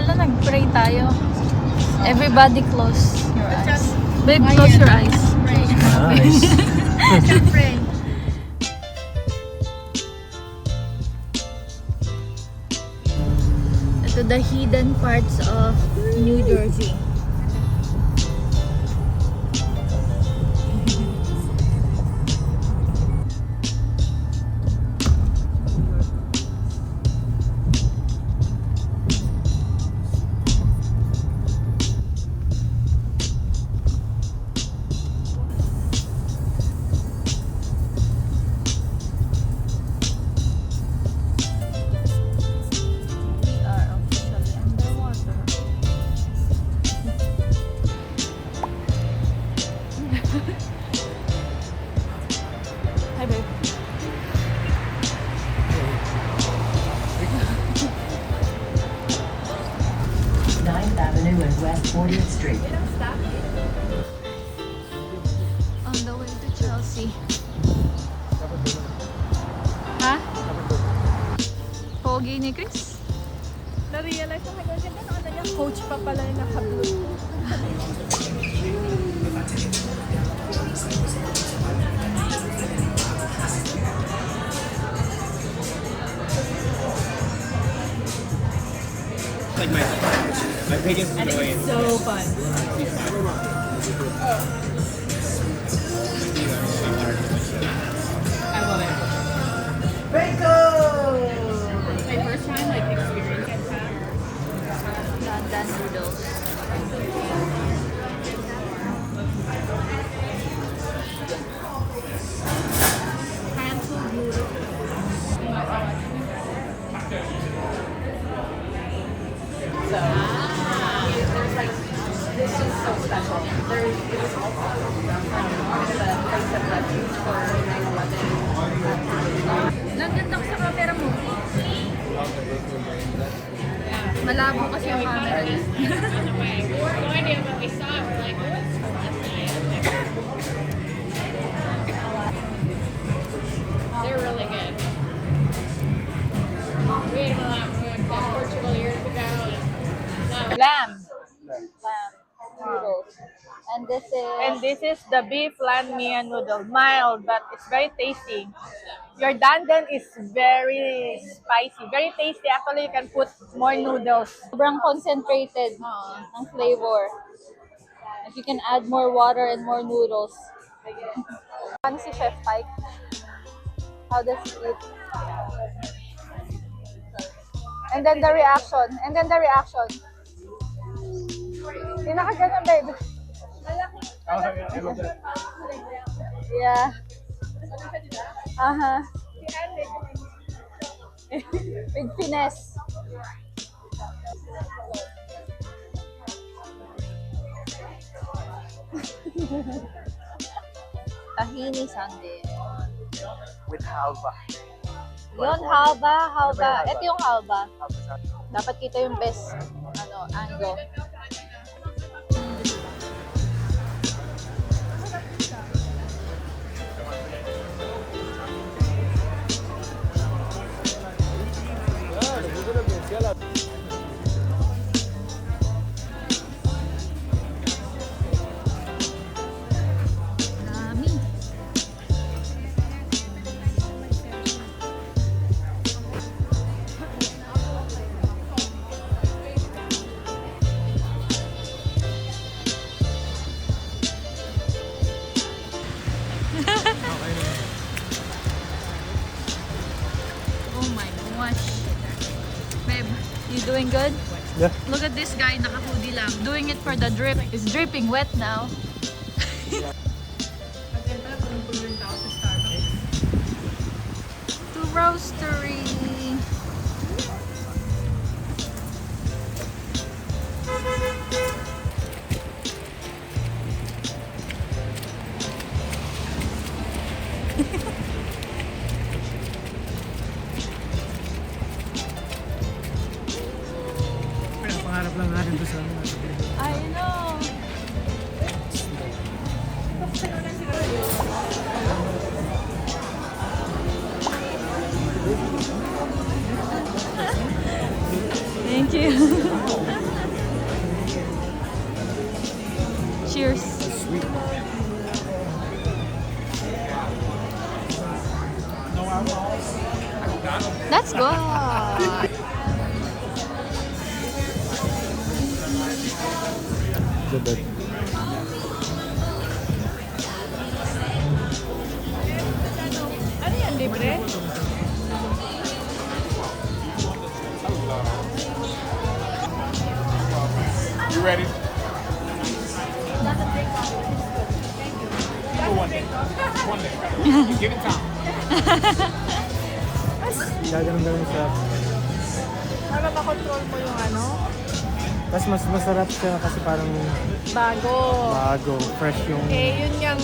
Hala, nag-pray tayo. Everybody close your eyes. Babe, close your eyes. Nice. Pray. To the hidden parts of New Jersey. Hi, babe. Ninth Avenue and West 40th Street. On the way to Chelsea. Ha? Pogi ni Chris? Na-realize ko hanggang ganda na ano niya, coach pa pala yung naka-blue. Like my biggest annoyance. So fun. I love it. My first time like experience that. London noodles. Handful noodles. There's like, this is so special. There is also the place of refuge for 9/11. Naganda ko sa camera mo. Malabo kasi ang camera. No idea what we saw. We're like, they're really good. We ate them a lot. We went to Portugal years ago. And Lamb. Noodles. And this is the beef lamb mia noodle. Mild, but it's very tasty. Your dandan is very spicy, very tasty. Actually, you can put more noodles. sobrang concentrated ng flavor. If you can add more water and more noodles. Ano si Chef Pike? How does he eat? And then the reaction. Yung nakaganon, babe. Yeah. Uh-huh. With finesse. Tahini Sunday. With halva. Yun, halva. Ito yung halva. Dapat kita yung best angle. Dami. Oh my gosh. Babe, you doing good? Yeah. Look at this guy, naka-hoodie lang. Doing it for the drip. It's dripping wet now. To roastery. Pangarap lang natin to sa ano. I know. Thank you. Cheers. Sweet. Let's go. Good. Ano yan, libre? You ready? One day. One day. Give it time. Gaganon siya. Para makontrol mo yung ano, Tapos mas masarap siya kasi parang bago. bago, fresh yung... Eh, yun yung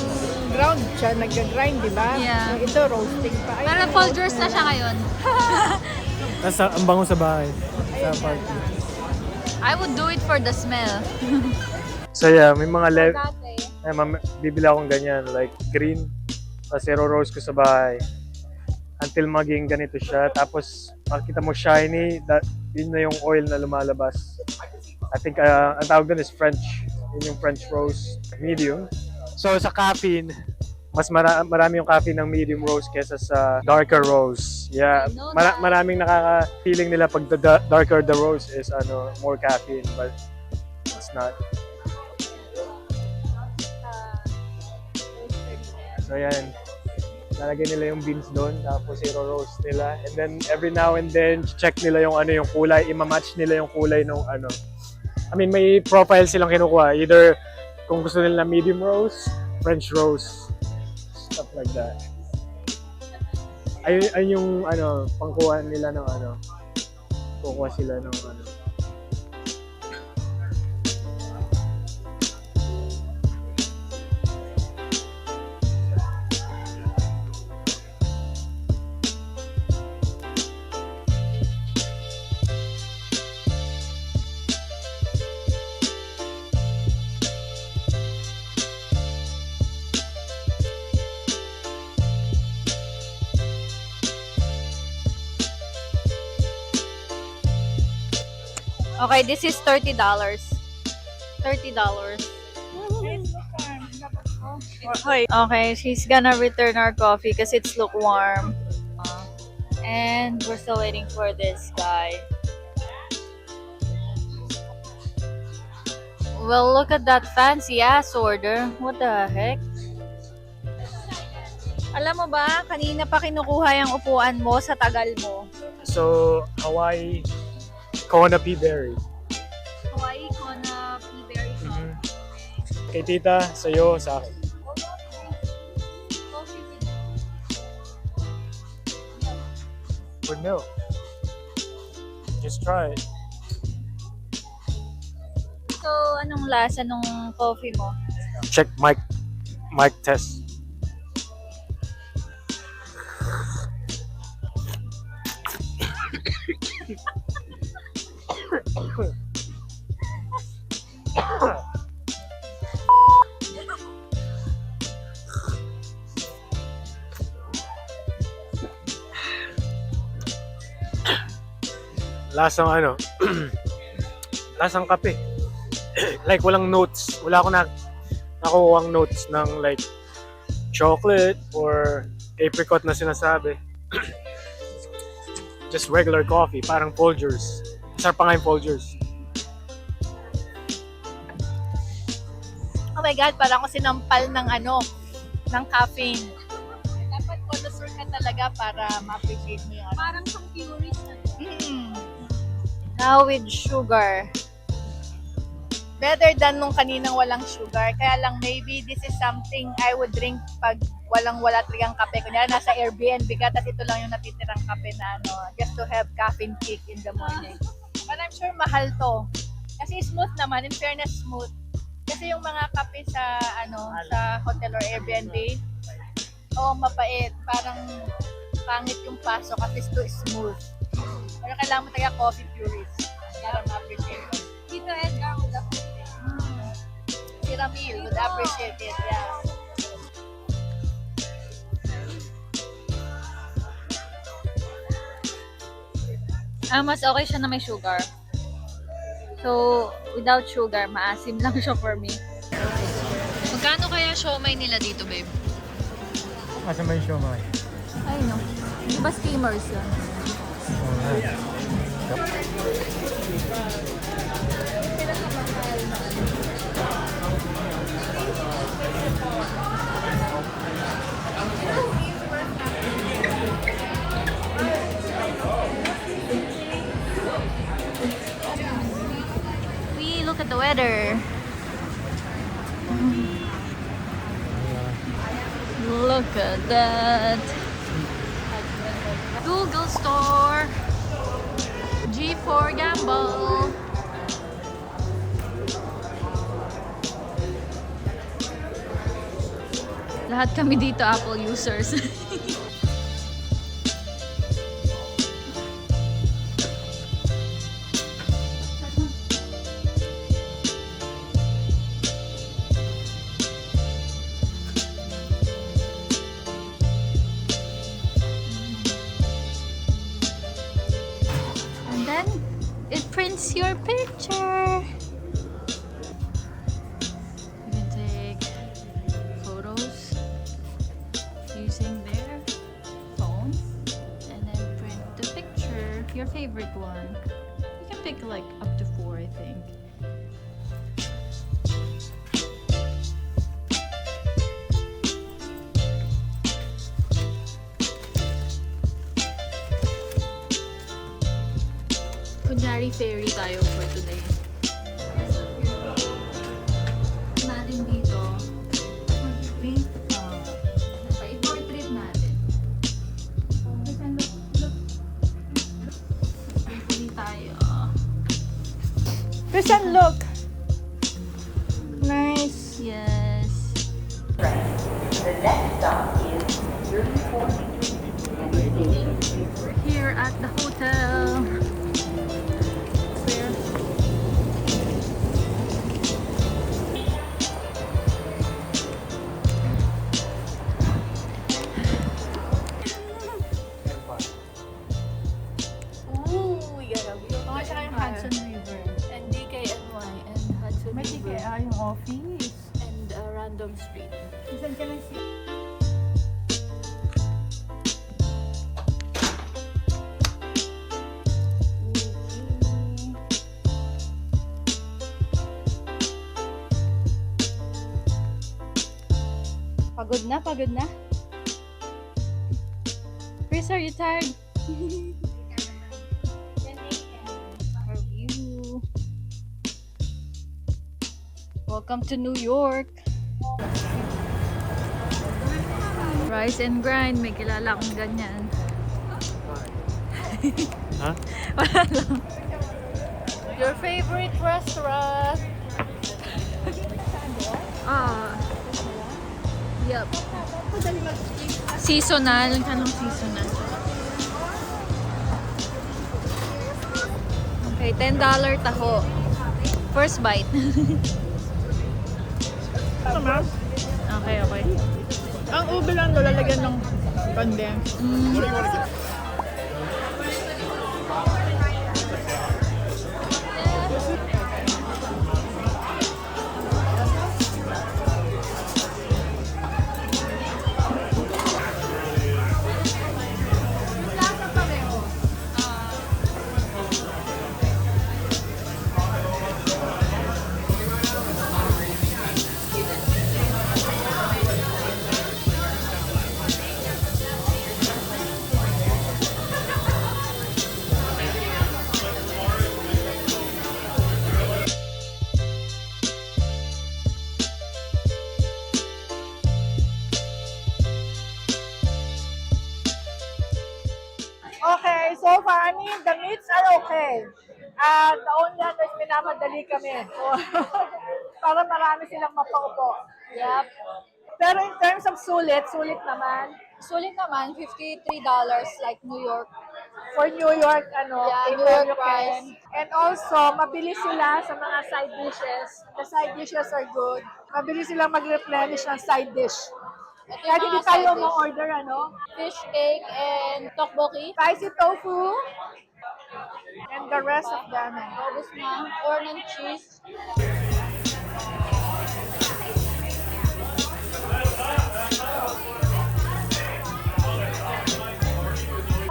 ground siya, nag-grind, di ba? Yeah. So, ito, roasting pa. Ay, Parang Folgers na siya ngayon. Tapos ang bango sa bahay. Sa party. I would do it for the smell. So yeah, may mga Dati. bibili akong ganyan, like green. Tapos i-roast ko sa bahay. Until maging ganito siya. Tapos makita mo shiny, yun na yung oil na lumalabas. I think ang tawag doon is French. Yun yung French roast, medium. So sa caffeine, mas marami yung caffeine ng medium roast kesa sa darker roast. Yeah, I know that. maraming nakaka-feeling nila pag the darker the roast is more caffeine, but it's not. So yan, lalagay nila yung beans doon, tapos i-roast nila. And then every now and then, check nila yung yung kulay, i-match nila yung kulay nung I mean, may profile silang kinukuha. Either kung gusto nila medium roast, French roast, stuff like that. Ayun yung pangkuha nila ng kukuha sila ng Okay, this is $30. $30. Okay, she's gonna return our coffee because it's lukewarm. And we're still waiting for this guy. Well, look at that fancy ass order. What the heck? Alam mo ba, kanina pa kinukuha yung upuan mo sa tagal mo. So, Hawaii Kona Pea Berry. Hawaii Kona Pea Berry Shop. Kay tita, sa'yo, sa akin. With milk. Just try it. So, anong lasa nung coffee mo? Check mic test. Lasang lasang kape. Like walang notes. Wala akong nakukuha notes ng like chocolate or apricot na sinasabi. Just regular coffee, parang Folgers. Sarap pa nga yung Folgers. Oh my God, parang ako sinampal ng ng caffeine. Dapat connoisseur ka talaga para ma-appreciate mo yung Parang some purist na. Now with sugar. Better than nung kaninang walang sugar. Kaya lang maybe this is something I would drink pag wala talagang kape. Kunyari nasa Airbnb ka, tapos ito lang yung natitirang kape na just to have caffeine kick in the morning. But I'm sure mahal to. Kasi smooth naman, in fairness smooth. Kasi yung mga kape sa sa hotel or Airbnb, mapait. Parang pangit yung paso kasi it's too smooth. Pero kailangan mo talaga coffee purist para ma-appreciate it. Tito Edgar would appreciate it. Si Ramil would appreciate it, yeah. Mas okay siya na may sugar. So, without sugar, maasim lang siya for me. Magkano kaya siomay nila dito, babe? Asa may siomay? Ay, no. Di ba steamers yun? We look at the weather. Look at that. Google Store. G4 Gamble. Lahat kami dito Apple users. And then it prints your picture. You can take photos using their phone and then print the picture, your favorite one. You can pick like up to 4, I think. Kunyari ferry tayo for today. Natin dito, mag-paint i-portrait natin. Pili tayo. Christian, look. Nice. Yes. The next stop is 34th Street. We're here at the hotel. Where? Ooh, we got a view. Oh, siya yung Hudson River. And DKNY and Hudson May River. yung office. And Random Street. Saan ka lang siya? Pagod na, pagod na. Chris, are you tired? Our view. Welcome to New York. Rise and grind. May kilala akong ganyan. Ha? Wala lang. Your favorite restaurant? Ah. Yup. Seasonal. Anong seasonal? Okay, $10 taho. First bite. Okay, okay. Ang ube lang doon, lalagyan ng condensed. Okay, so far, I mean, the meats are okay. The only ano is minamadali kami. Para marami silang mapaupo. Yep. Pero in terms of sulit, sulit naman. Sulit naman, $53 like New York. For New York, ano, Yeah, New if York you price. can. And also, mabilis sila sa mga side dishes. The side dishes are good. Mabilis silang mag-replenish ng side dish. Ito yung Kahit hindi mga tayo side dish. ma-order, ano, Fish cake and tteokbokki. spicy tofu, And the rest of the ano. Tapos na, corn and cheese.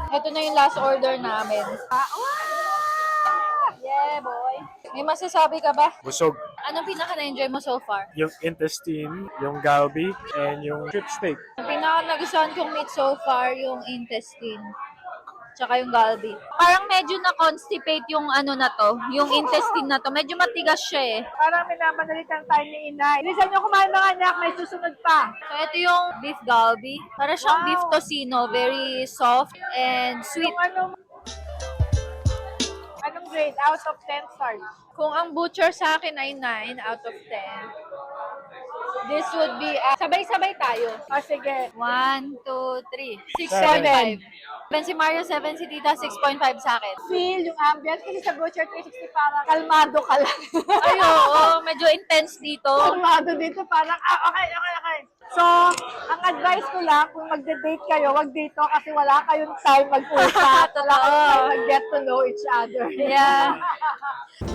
Ito na yung last order namin. Yeah, boy. May masasabi ka ba? Busog. Anong pinaka na-enjoy mo so far? Yung intestine, yung galbi, and yung strip steak. Ang pinaka nagustuhan kong meat so far, yung intestine. Tsaka yung galbi. Parang medyo na-constipate yung ano na to, yung intestine na to. Medyo matigas siya eh. Parang minamadalitan tayo ni Inay. Bilisan nyo kumain mga anak, may susunod pa. So ito yung beef galbi. Para siyang Wow. beef tocino, very soft and sweet. Yung anong grade? Out of 10 stars. Kung ang butcher sa akin ay 9 out of 10, this would be, sabay-sabay tayo. O sige. 1, 2, 3. 6.5. 7. Si Mario 7, si Tita 6.5 sa akin. Feel yung ambience kasi sa Butcher 360 parang kalmado ka lang. Ay, oo, medyo intense dito. kalmado dito parang, okay. So, ang advice ko lang, kung magde-date kayo, wag dito kasi wala kayong time mag-usap. Wala kayong time mag-get to know each other. Yeah.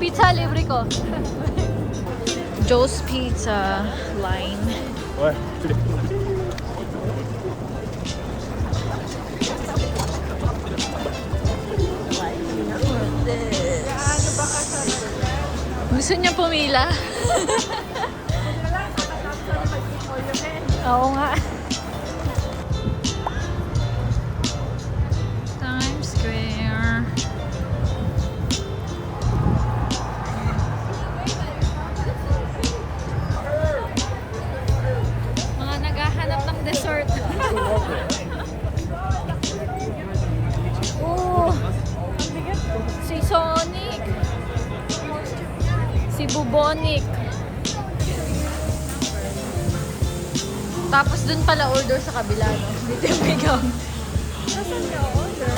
Pizza libre ko. Joe's Pizza line. What? Gusto niya pumila? Oo nga. Times Square. Mga naghahanap ng dessert. Oh, si Sonic. Si Bubonic. Tapos dun pala order sa kabila, no? Dito yung bigaw. Nasaan ka order?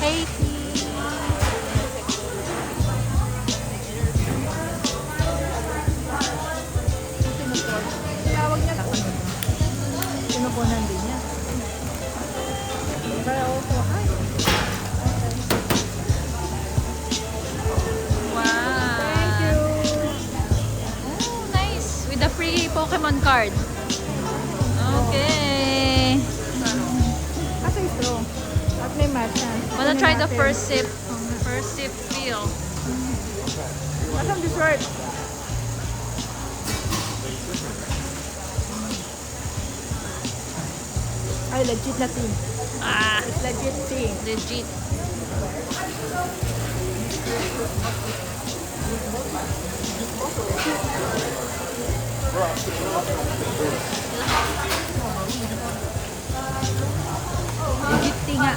Katie. Tawag niya. Pinupunan din niya. Kaya ako, ay. Wow. Thank you. Oh, nice. With the free Pokemon card. Okay. Kasi straw. At may matcha. Wanna try the first sip? First sip feel. Masang dessert. Ay, legit na tea. Ah, It's legit tea. legit. Legit tea nga.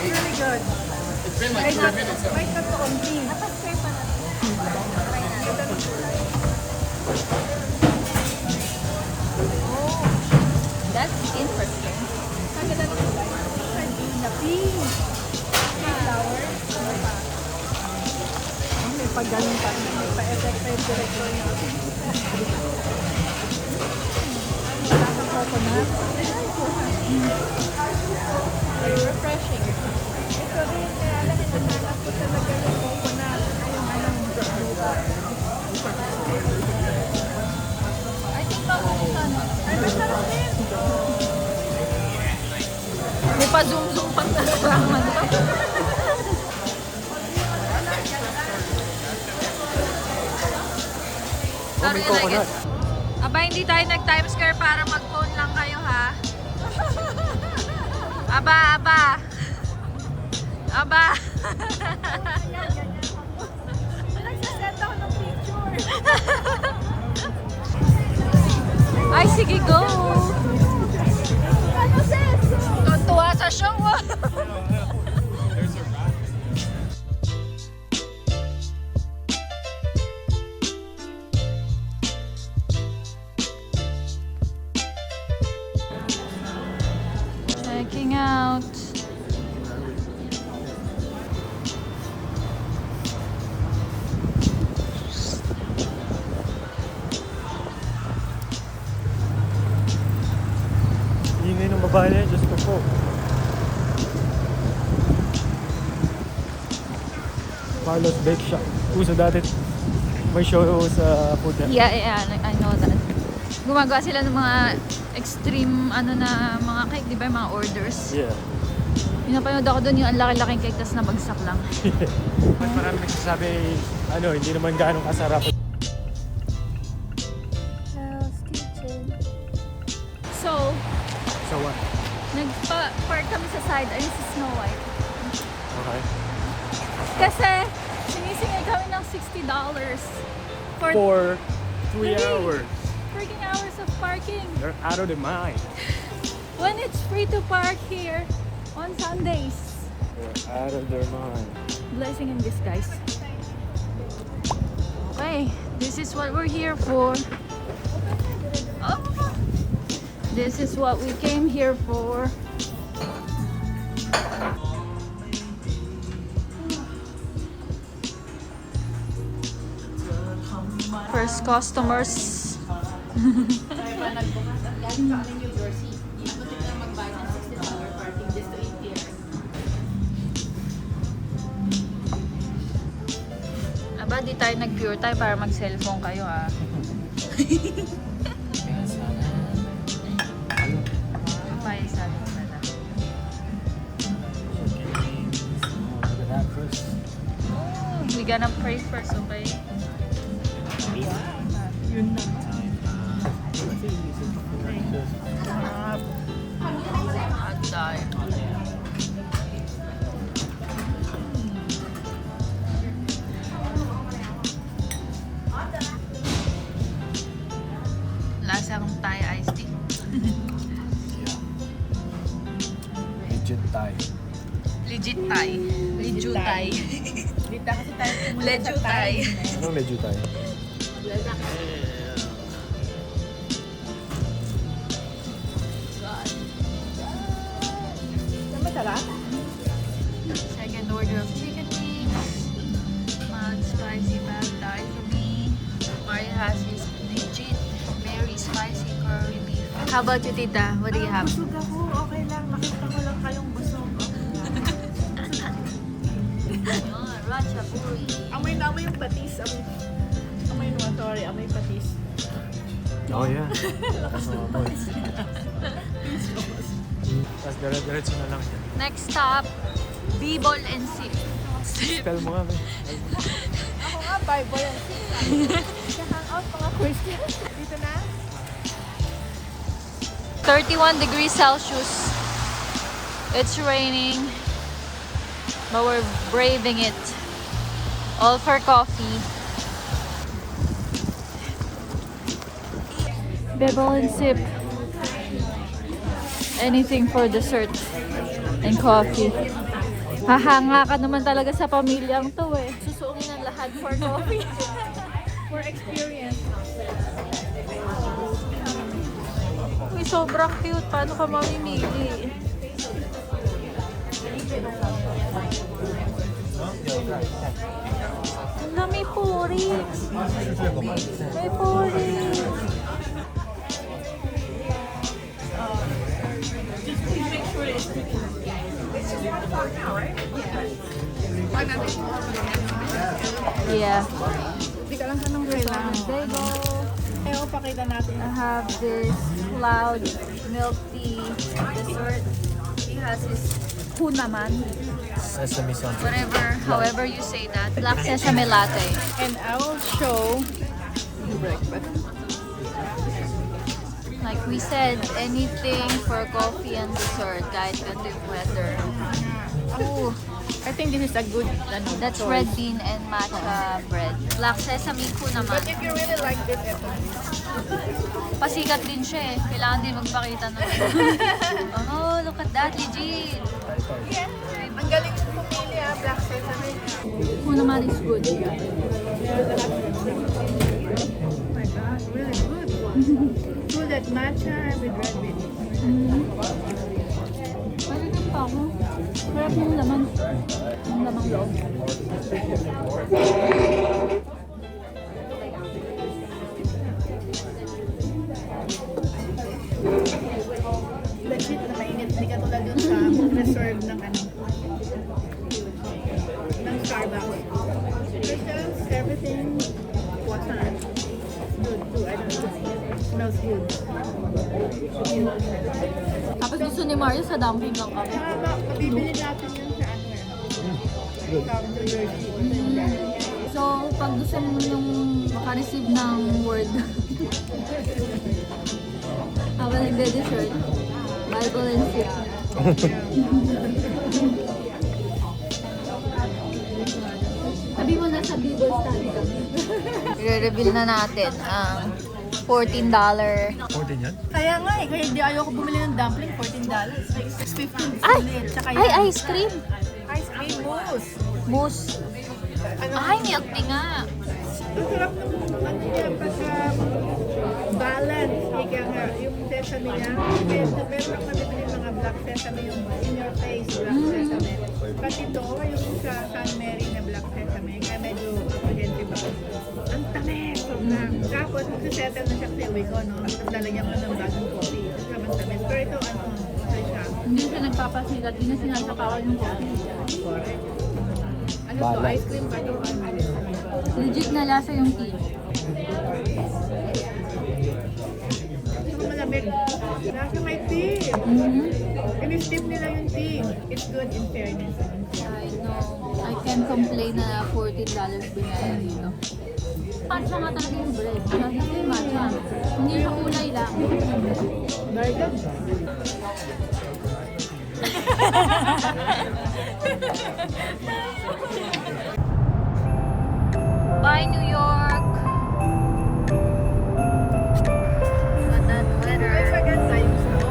Really good. It's been like 3 minutes. So. May katoonti. That's interesting. Na pink. Flower. May paggaling pa. May pa-effect pa yung director niya. Wala kang coconut. Very refreshing. Ito rin, kaya lang hinahanap ko talaga yung coconut. Yung anong lupa. I think makukuha na. Ay, masarap din. May pa-zoom-zoom pang nasaraman pa. Sorry, may coconut. Aba, hindi tayo nag-Times Square para mag-phone lang kayo, ha? Aba. Nagsasend ako ng picture. Ay, sige, go! Ano, sis? Tuntua sa show, ah! Checking out. Kaninong babae niya, Diyos ko po. Carlos Bake Shop. Uso dati may show sa food niya. Yeah, I know that. Gumagawa sila ng mga extreme na mga cake, di ba? Mga orders. Yeah. Yung napanood ako doon yung ang laki-laking cake tas nabagsak lang. Mas marami nagsasabi, hindi naman ganong kasarap. Hell's Kitchen. So, So what? nagpa-park kami sa side. Ayun si Snow White. Okay. Kasi, sinisingay kami ng $60 for For 3 hours. freaking hours of parking. They're out of their mind. When it's free to park here on Sundays. They're out of their mind. Blessing in disguise. Okay, this is what we're here for. Oh. This is what we came here for. First customers. Aba, di tayo nag-pure tayo para mag-cellphone kayo ah. Papaya salad na lang. We gonna pray first, okay? Yun naman. Agday. Lasang Thai iced tea. Legit Thai. Legit Thai. Legit Thai. Dito kasi tayo pumunta Legit sa Thai. Anong legit Thai? Masarap? Second order of chicken wings. Mild spicy pad thai for me. Mario has his legit very spicy curry beef. How about you, Tita? What do you have? Busog ako. Okay lang. Makita ko lang kayong busog. Ratchaburi. Amoy na amoy yung patis. Amoy naman, sorry. Amoy patis. Oh yeah. Lakas ng amoy. Tapos dire-diretso na lang siya. Next stop, B-ball and sip. Spell mo nga, man. Ako nga, Bible yan. Hang out mga Christian. Dito na? 31 degrees Celsius. It's raining, but we're braving it. All for coffee. Bebel and sip. Anything for dessert and coffee. Hahanga ka naman talaga sa pamilyang to eh. Susuungin ang lahat for coffee. For experience. Uy, sobrang cute. Paano ka mamimili? Wala, may puri. May puri. Yeah. Hindi ka lang tanong kailangan. Bagel. Ayaw, pakita natin. I have this cloud milk tea dessert. He has his hunaman. Sesame something. Whatever, however you say that. Black sesame latte. And I will show the breakfast. Like we said, anything for coffee and dessert kahit ganito yung weather. Ooh, I think this is a good that's choice. red bean and matcha bread. Black sesame ko naman. But if you really like this, ito. Pasikat din siya eh. Kailangan din magpakita na. Oh, look at that, legit. Yeah. Ang galing yung pumili black sesame. Ko naman is good. Oh my god, really good. Good at matcha with red bean. Palitan pa ako. Sarap yung laman. Yung lamang loob. Legit katulad dun sa reserve ng ano, ng Starbucks. Crystals, everything, croissant. Good too. I don't know. Smells good. Tapos gusto ni Mario sa dumpling ng kami. Mabibili natin yun sa ano Sa New Jersey. So, pag gusto mo yung makareceive ng word habang nagde-dessert, Bible and sip. Sabi mo na sa Bible study kami. I-reveal na natin ang $14. 14 yan? Kaya nga eh, kaya hindi ayoko bumili ng dumpling, $14. Like, $15. Ay! Tsaka Ay, yan. ice cream! Ice cream mousse. Mousse. Ano, Ay, milk tea nga. ang sarap ng ano niya, pagka balance. Ika nga, yung sesame niya. Meron lang nabibili mga black sesame, yung in your face black sesame. Pati ito, yung sa San Mary na black sesame, kaya medyo apprehensive ako. Ang tamis! Sobrang. Tapos, magsisettle na siya kasi uwi ko, no? Tapos lalagyan ko ng bagong coffee. Sobrang tamis. Pero ito, ano siya? Hindi siya nagpapasigat. Hindi na sinasakawan yung coffee. Correct. Ano to? Ice cream ba ito? Legit na lasa yung tea. Saka malamig. Nasa may tea. In-steam nila yung tea. It's good in fairness. I know. I can't complain na $14 binayad dito. Matcha nga talaga yung bread. Matcha yung matcha. Hindi siya kulay lang. Very good. Bye, New York! What that I weather. forgot na yung snow.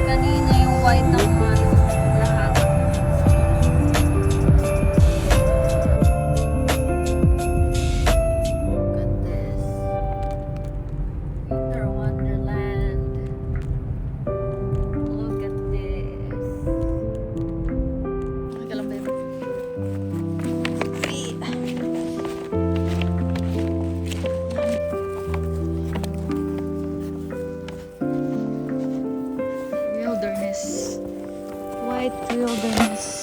Kanina yung white ng lahat. Look at this. Winter Wonderland. Look at this. Okay lang ba yun? Wilderness. White wilderness.